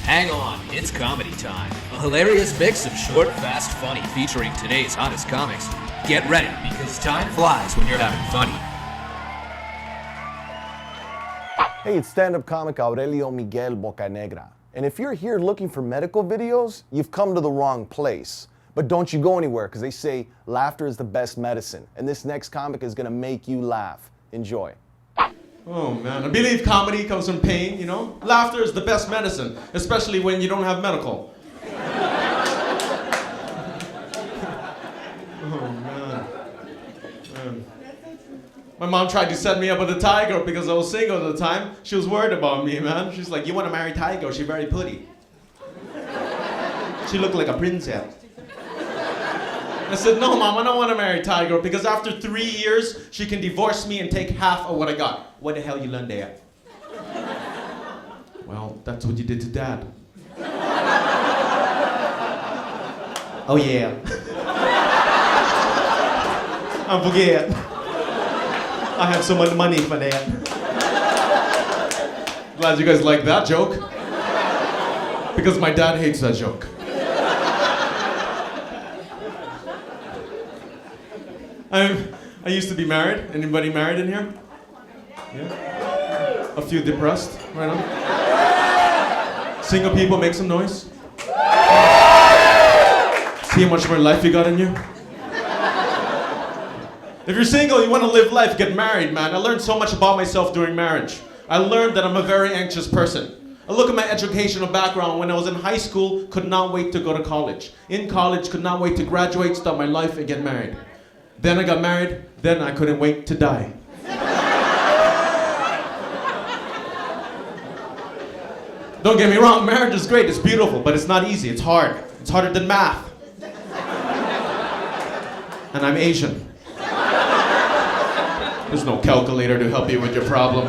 Hang on, it's comedy time. A hilarious mix of short, fast, funny featuring today's hottest comics. Get ready, because time flies when you're having funny. Hey, it's stand-up comic Aurelio Miguel Bocanegra. And if you're here looking for medical videos, you've come to the wrong place. But don't you go anywhere, because they say laughter is the best medicine. And this next comic is gonna make you laugh. Enjoy. Oh man, I believe comedy comes from pain, you know? Laughter is the best medicine, especially when you don't have medical. Oh man. My mom tried to set me up with a Thai girl because I was single at the time. She was worried about me, man. She's like, you want to marry Thai girl, she's very pretty. She looked like a princess. I said, no, Mom, I don't want to marry Thai girl because after 3 years, she can divorce me and take half of what I got. What the hell you learned there? Well, that's what you did to Dad. Oh, yeah. I forget. I have so much money for that. Glad you guys like that joke. Because my dad hates that joke. I used to be married. Anybody married in here? Yeah? A few depressed, right on. Single people, make some noise. See how much more life you got in you? If you're single, you want to live life, get married, man. I learned so much about myself during marriage. I learned that I'm a very anxious person. I look at my educational background. When I was in high school, could not wait to go to college. In college, could not wait to graduate, start my life, and get married. Then I got married, then I couldn't wait to die. Don't get me wrong, marriage is great, it's beautiful, but it's not easy, it's hard. It's harder than math. And I'm Asian. There's no calculator to help you with your problem.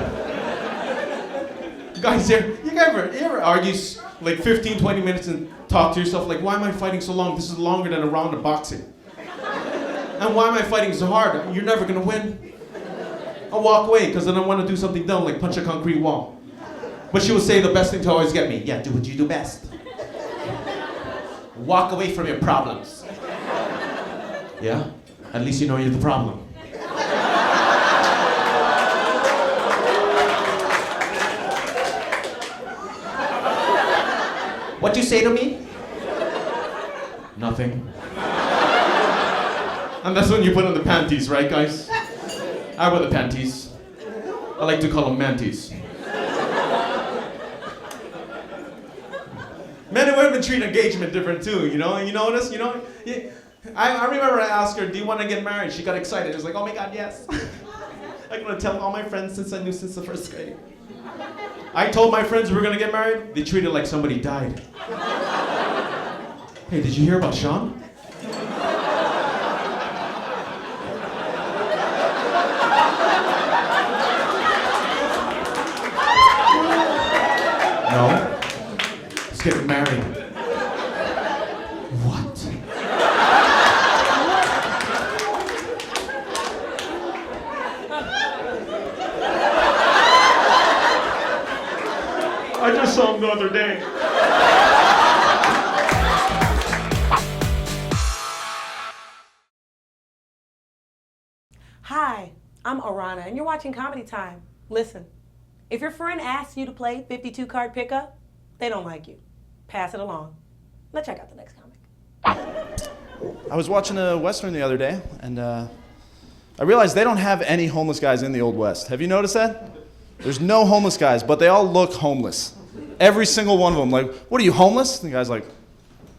Guys, you ever argue like 15, 20 minutes and talk to yourself like, why am I fighting so long? This is longer than a round of boxing. And why am I fighting so hard? You're never gonna win. I'll walk away because then I want to do something dumb like punch a concrete wall. But she would say the best thing to always get me, yeah, do what you do best. Walk away from your problems. Yeah? At least you know you're the problem. What you say to me? Nothing. And that's when you put on the panties, right, guys? I wear the panties. I like to call them manties. Men and women treat engagement different too, you know? You notice, you know? I remember I asked her, do you want to get married? She got excited. She was like, oh my God, yes. I'm going to tell all my friends since I knew since the first grade. I told my friends we were going to get married. They treated it like somebody died. Hey, did you hear about Shawn? No. He's getting married. What? I just saw him the other day. Hi, I'm Aarona, and you're watching Comedy Time. Listen, if your friend asks you to play 52 card pickup, they don't like you. Pass it along. Let's check out the next comic. I was watching a Western the other day, and I realized they don't have any homeless guys in the Old West. Have you noticed that? There's no homeless guys, but they all look homeless. Every single one of them, like, what are you, homeless? And the guy's like,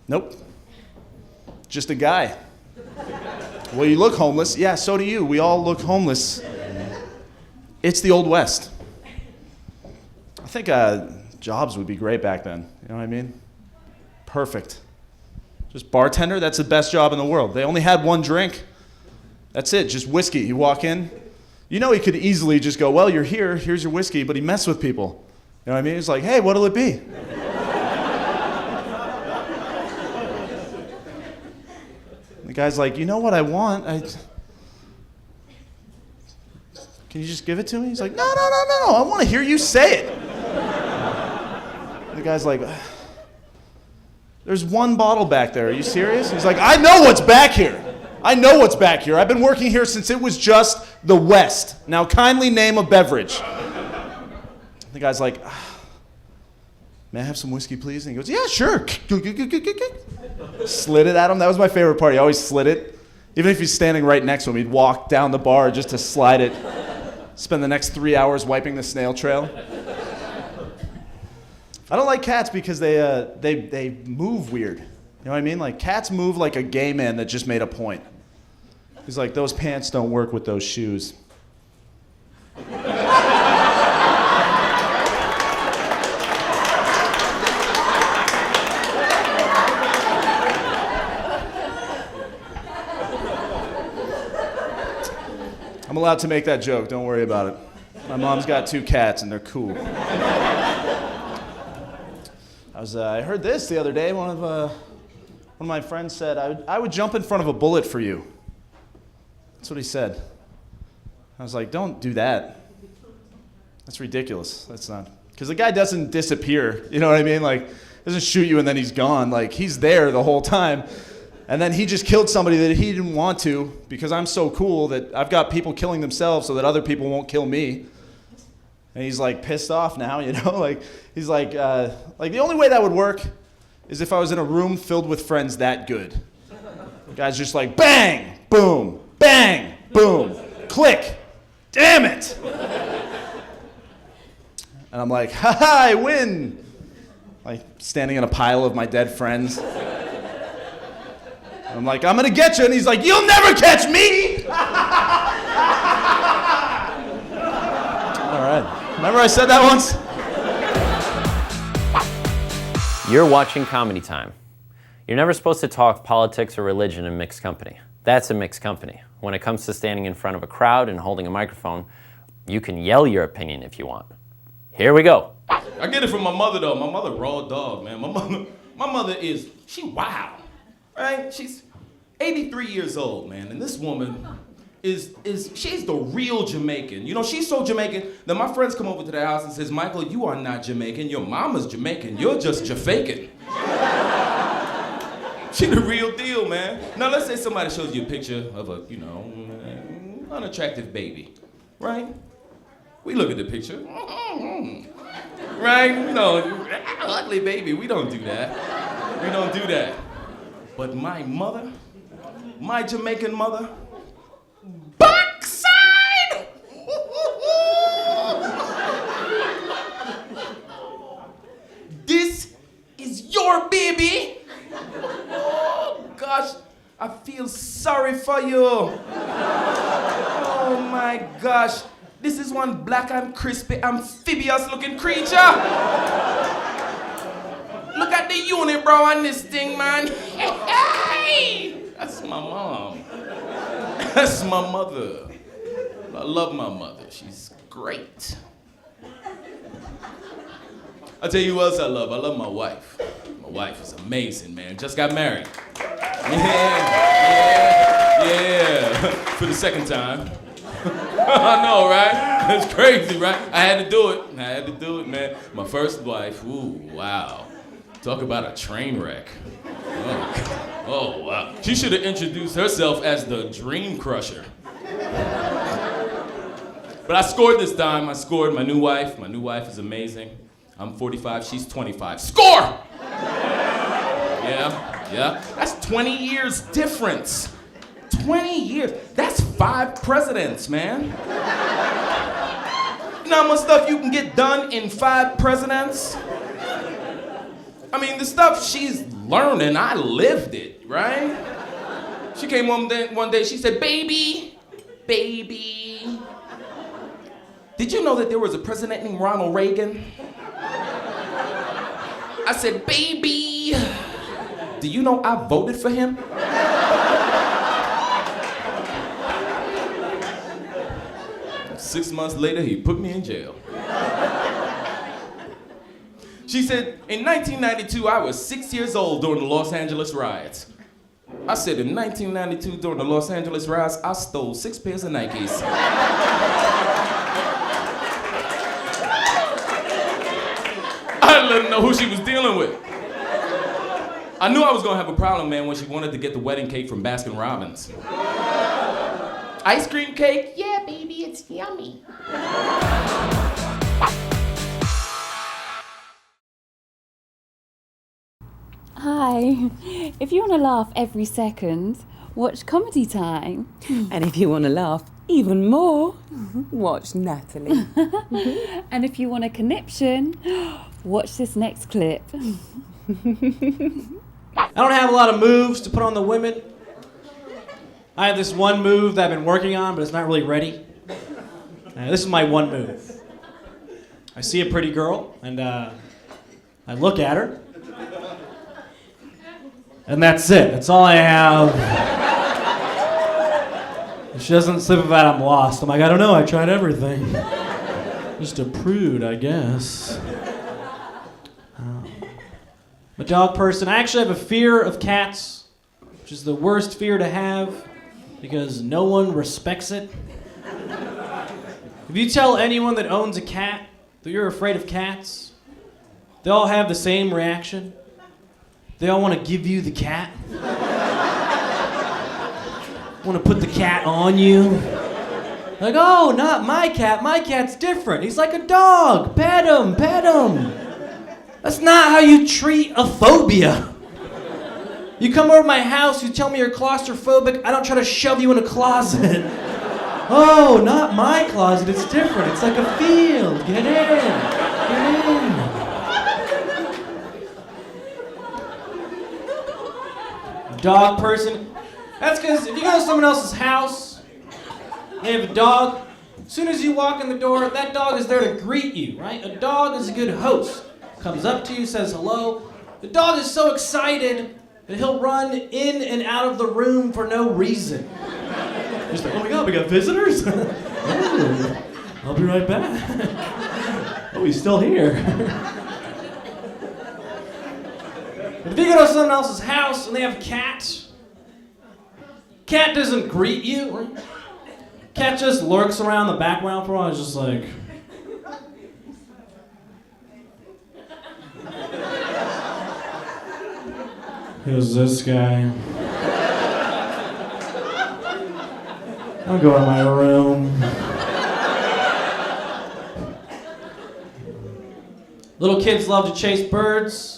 nope, just a guy. Well, you look homeless. Yeah, so do you. We all look homeless. It's the Old West. I think jobs would be great back then. You know what I mean? Perfect. Just bartender, that's the best job in the world. They only had one drink. That's it, just whiskey. You walk in. You know he could easily just go, well, you're here, here's your whiskey, but he messed with people. You know what I mean? He's like, hey, what'll it be? The guy's like, you know what I want? Can you just give it to me? He's like, no, I want to hear you say it. The guy's like, There's one bottle back there. Are you serious? He's like, I know what's back here. I know what's back here. I've been working here since it was just the West. Now kindly name a beverage. The guy's like, may I have some whiskey, please? And he goes, yeah, sure. Slid it at him. That was my favorite part. He always slid it. Even if he's standing right next to him, he'd walk down the bar just to slide it. Spend the next 3 hours wiping the snail trail. I don't like cats because they move weird. You know what I mean? Like, cats move like a gay man that just made a point. He's like, those pants don't work with those shoes. I'm allowed to make that joke, don't worry about it. My mom's got 2 cats and they're cool. I heard this the other day. One of my friends said, I would jump in front of a bullet for you. That's what he said. I was like, don't do that. That's ridiculous. That's not. Because the guy doesn't disappear, you know what I mean? Like, doesn't shoot you and then he's gone. Like, he's there the whole time. And then he just killed somebody that he didn't want to because I'm so cool that I've got people killing themselves so that other people won't kill me. And he's like pissed off now, you know? Like, he's like the only way that would work is if I was in a room filled with friends that good. The guy's just like, bang, boom, bang, boom, click, damn it. And I'm like, ha ha, I win. Like, standing in a pile of my dead friends. I'm like, I'm gonna get you, and he's like, you'll never catch me! All right, remember I said that once? You're watching Comedy Time. You're never supposed to talk politics or religion in mixed company. That's a mixed company. When it comes to standing in front of a crowd and holding a microphone, you can yell your opinion if you want. Here we go. I get it from my mother though. My mother raw dog, man. My mother she wild. Right? She's 83 years old, man, and this woman she's the real Jamaican. You know, she's so Jamaican that my friends come over to the house and says, Michael, you are not Jamaican. Your mama's Jamaican. You're just Jafakin. She the real deal, man. Now let's say somebody shows you a picture of a, unattractive baby, right? We look at the picture, right? Ugly baby. We don't do that. We don't do that. But my mother, my Jamaican mother, backside! This is your baby? Oh, gosh, I feel sorry for you. Oh, my gosh. This is one black and crispy, amphibious-looking creature. Look at the unibrow on this thing, man. Hey! That's my mom. That's my mother. I love my mother. She's great. I'll tell you what else I love. I love my wife. My wife is amazing, man. Just got married. Yeah. For the second time. I know, right? It's crazy, right? I had to do it, man. My first wife, ooh, wow. Talk about a train wreck. Oh, wow. She should have introduced herself as the Dream Crusher. But I scored this time. I scored my new wife. My new wife is amazing. I'm 45, she's 25. Score! Yeah. That's 20 years difference. 20 years. That's 5 presidents, man. You know how much stuff you can get done in 5 presidents? I mean, the stuff she's learning, I lived it, right? She came one day, she said, baby, did you know that there was a president named Ronald Reagan? I said, baby, do you know I voted for him? 6 months later, he put me in jail. She said, in 1992, I was 6 years old during the Los Angeles riots. I said, in 1992, during the Los Angeles riots, I stole 6 pairs of Nikes. I let her know who she was dealing with. I knew I was gonna have a problem, man, when she wanted to get the wedding cake from Baskin Robbins. Ice cream cake? Yeah, baby, it's yummy. Hi. If you want to laugh every second, watch Comedy Time. And if you want to laugh even more, watch Natalie. And if you want a conniption, watch this next clip. I don't have a lot of moves to put on the women. I have this one move that I've been working on, but it's not really ready. This is my one move. I see a pretty girl, and I look at her. And that's it. That's all I have. If she doesn't slip about, I'm lost. I'm like, I don't know, I tried everything. Just a prude, I guess. I'm a dog person. I actually have a fear of cats, which is the worst fear to have because no one respects it. If you tell anyone that owns a cat that you're afraid of cats, they all have the same reaction. They all want to give you the cat. Want to put the cat on you. Like, oh, not my cat. My cat's different. He's like a dog. Pet him, pet him. That's not how you treat a phobia. You come over to my house, you tell me you're claustrophobic, I don't try to shove you in a closet. Oh, not my closet, it's different. It's like a field. Get in. Get in. Dog person. That's because if you go to someone else's house, they have a dog, as soon as you walk in the door, that dog is there to greet you, right? A dog is a good host. Comes up to you, says hello. The dog is so excited that he'll run in and out of the room for no reason. Just like, oh my God, we got visitors? Oh, I'll be right back. Oh, he's still here. But if you go to someone else's house and they have a cat, cat doesn't greet you. Right? Cat just lurks around the background for a while. It's just like, who's this guy? I'll go in my room. Little kids love to chase birds.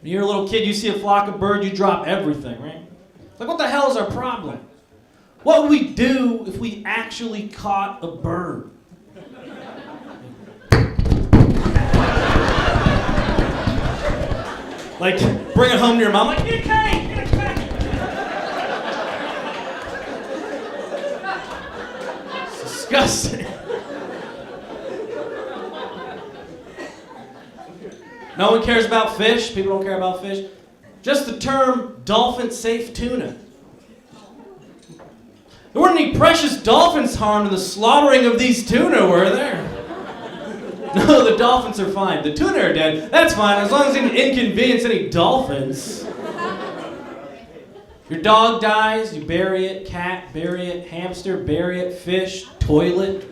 When you're a little kid, you see a flock of birds, you drop everything, right? Like, what the hell is our problem? What would we do if we actually caught a bird? Like, bring it home to your mom, like, get a cake, get a cake. It's disgusting. No one cares about fish. People don't care about fish. Just the term dolphin-safe tuna. There weren't any precious dolphins harmed in the slaughtering of these tuna, were there? No, the dolphins are fine. The tuna are dead. That's fine, as long as it didn't inconvenience any dolphins. Your dog dies, you bury it. Cat, bury it. Hamster, bury it. Fish, toilet.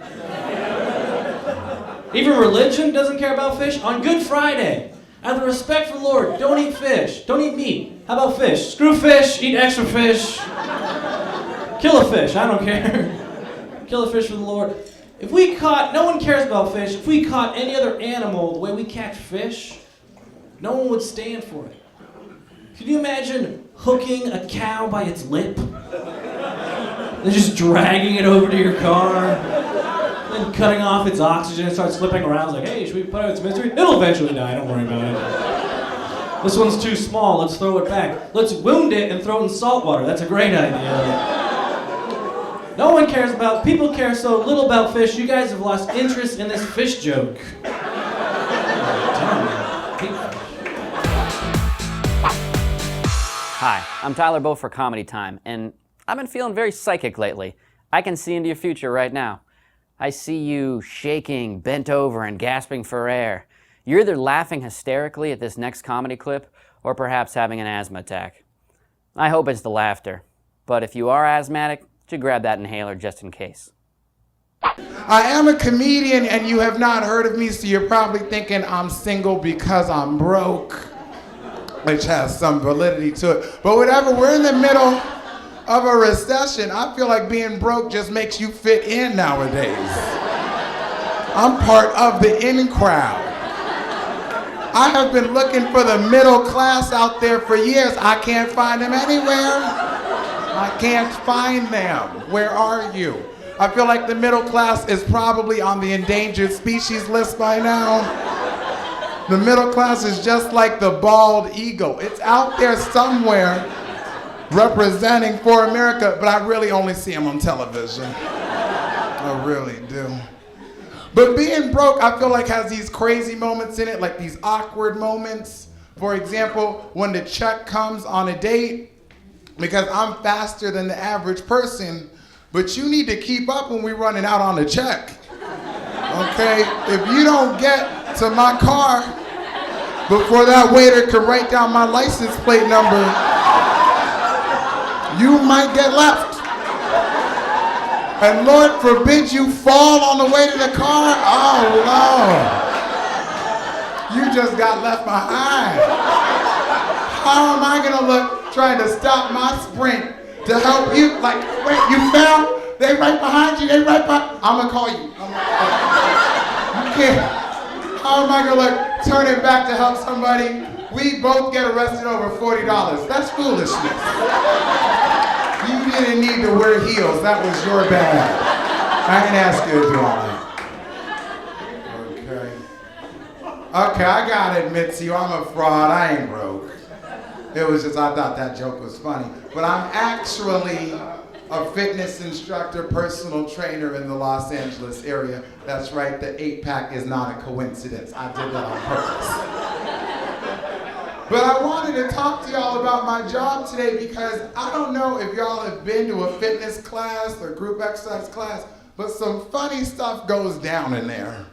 Even religion doesn't care about fish. On Good Friday, out of respect for the Lord, don't eat fish. Don't eat meat. How about fish? Screw fish, eat extra fish. Kill a fish, I don't care. Kill a fish for the Lord. If we caught, no one cares about fish, if we caught any other animal the way we catch fish, no one would stand for it. Can you imagine hooking a cow by its lip? And just dragging it over to your car? Then cutting off its oxygen and starts slipping around. It's like, hey, should we put out its misery? It'll eventually die, don't worry about it. This one's too small, let's throw it back. Let's wound it and throw it in salt water. That's a great idea. No one cares about, people care so little about fish, you guys have lost interest in this fish joke. Hi, I'm Tyler Boeh for Comedy Time, and I've been feeling very psychic lately. I can see into your future right now. I see you shaking, bent over, and gasping for air. You're either laughing hysterically at this next comedy clip, or perhaps having an asthma attack. I hope it's the laughter, but if you are asthmatic, you should grab that inhaler just in case. I am a comedian and you have not heard of me, so you're probably thinking I'm single because I'm broke. which has some validity to it. But whatever, we're in the middle of a recession. I feel like being broke just makes you fit in nowadays. I'm part of the in crowd. I have been looking for the middle class out there for years. I can't find them anywhere. I can't find them. Where are you? I feel like the middle class is probably on the endangered species list by now. The middle class is just like the bald eagle. It's out there somewhere representing for America, but I really only see him on television. I really do. But being broke, I feel like has these crazy moments in it, like these awkward moments. For example, when the check comes on a date, because I'm faster than the average person, but you need to keep up when we're running out on the check. Okay? If you don't get to my car before that waiter can write down my license plate number, you might get left. And Lord forbid you fall on the way to the car. Oh, Lord. You just got left behind. How am I gonna look trying to stop my sprint to help you? Like, wait, you fell? They right behind you, they right behind. I'm gonna call you. You can't. How am I gonna look turning back to help somebody? We both get arrested over $40. That's foolishness. You didn't need to wear heels. That was your bad. I didn't ask you to do all that. Okay. Okay, I gotta admit to you, I'm a fraud. I ain't broke. It was just, I thought that joke was funny. But I'm actually a fitness instructor, personal trainer in the Los Angeles area. That's right, the 8-pack is not a coincidence. I did that on purpose. But I wanted to talk to y'all about my job today because I don't know if y'all have been to a fitness class or group exercise class, but some funny stuff goes down in there.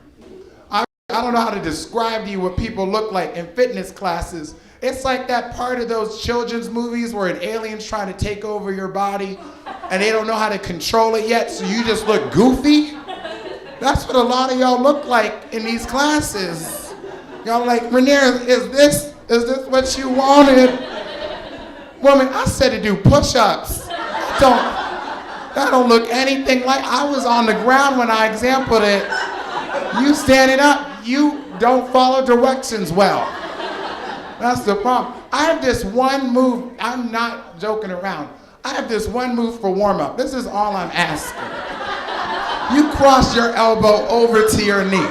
I don't know how to describe to you what people look like in fitness classes. It's like that part of those children's movies where an alien's trying to take over your body and they don't know how to control it yet, so you just look goofy. That's what a lot of y'all look like in these classes. Y'all like, Raneir, is this what you wanted? Woman, I said to do push-ups. That don't look anything like, I was on the ground when I exampled it. You standing up, you don't follow directions well. That's the problem. I have this one move, I'm not joking around. I have this one move for warm-up. This is all I'm asking. You cross your elbow over to your knee.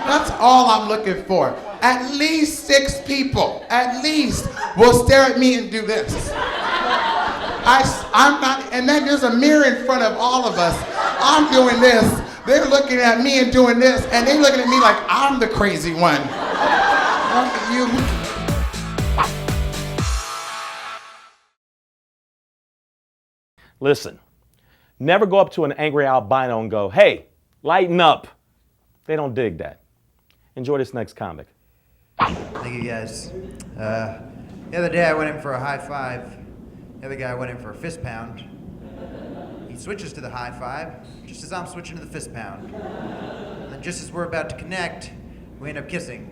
That's all I'm looking for. At least 6 people, at least, will stare at me and do this. I'm not, and then there's a mirror in front of all of us. I'm doing this, they're looking at me and doing this, and they're looking at me like I'm the crazy one. You. Listen, never go up to an angry albino and go, hey, lighten up. They don't dig that. Enjoy this next comic. Thank you guys. The other day I went in for a high five. The other guy went in for a fist pound. He switches to the high five, just as I'm switching to the fist pound. And then just as we're about to connect, we end up kissing.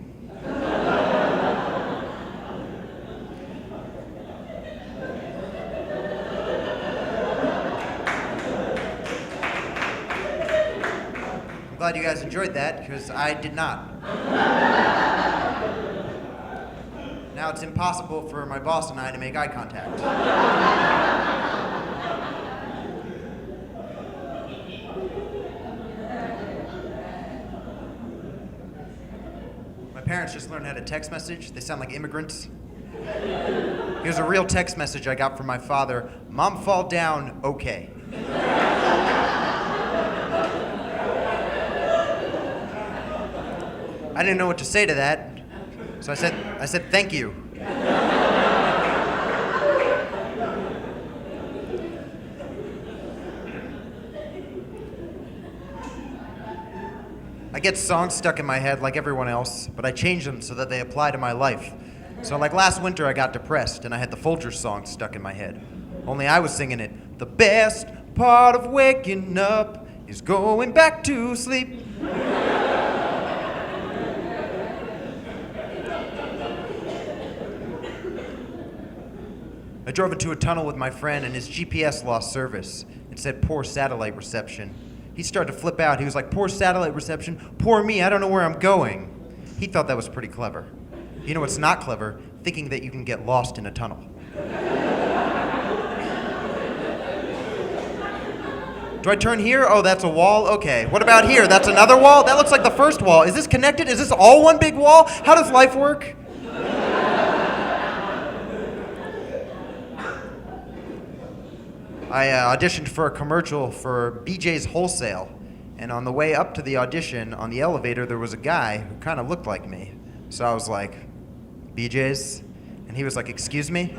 I'm glad you guys enjoyed that, because I did not. Now it's impossible for my boss and I to make eye contact. My parents just learned how to text message. They sound like immigrants. Here's a real text message I got from my father. Mom fall down, okay. I didn't know what to say to that. So I said, thank you. I get songs stuck in my head like everyone else, but I change them so that they apply to my life. So like last winter I got depressed and I had the Folgers song stuck in my head. Only I was singing it. The best part of waking up is going back to sleep. I drove into a tunnel with my friend and his GPS lost service. It said poor satellite reception. He started to flip out. He was like, poor satellite reception, poor me, I don't know where I'm going. He thought that was pretty clever. You know what's not clever? Thinking that you can get lost in a tunnel. Do I turn here? Oh, that's a wall? Okay. What about here? That's another wall? That looks like the first wall. Is this connected? Is this all one big wall? How does life work? I auditioned for a commercial for BJ's Wholesale. And on the way up to the audition, on the elevator, there was a guy who kind of looked like me. So I was like, BJ's? And he was like, excuse me?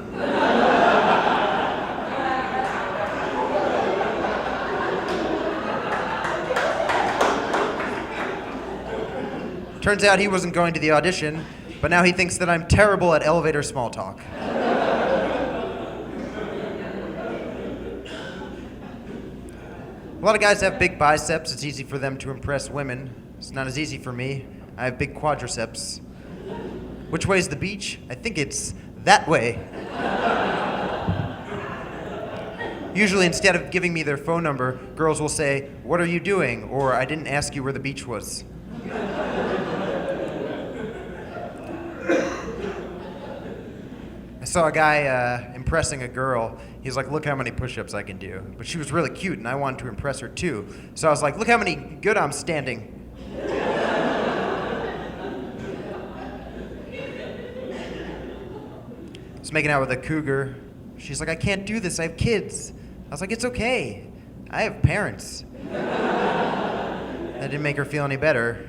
Turns out he wasn't going to the audition, but now he thinks that I'm terrible at elevator small talk. A lot of guys have big biceps. It's easy for them to impress women. It's not as easy for me. I have big quadriceps. Which way is the beach? I think it's that way. Usually, instead of giving me their phone number, girls will say, "What are you doing?" Or, "I didn't ask you where the beach was." I saw a guy impressing a girl. He's like, "Look how many push-ups I can do." But she was really cute, and I wanted to impress her too. So I was like, "Look how many good I'm standing." I was making out with a cougar. She's like, "I can't do this, I have kids." I was like, "It's okay. I have parents." That didn't make her feel any better.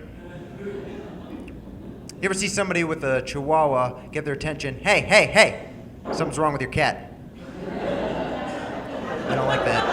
You ever see somebody with a chihuahua get their attention? Hey, hey, hey! Something's wrong with your cat. I don't like that.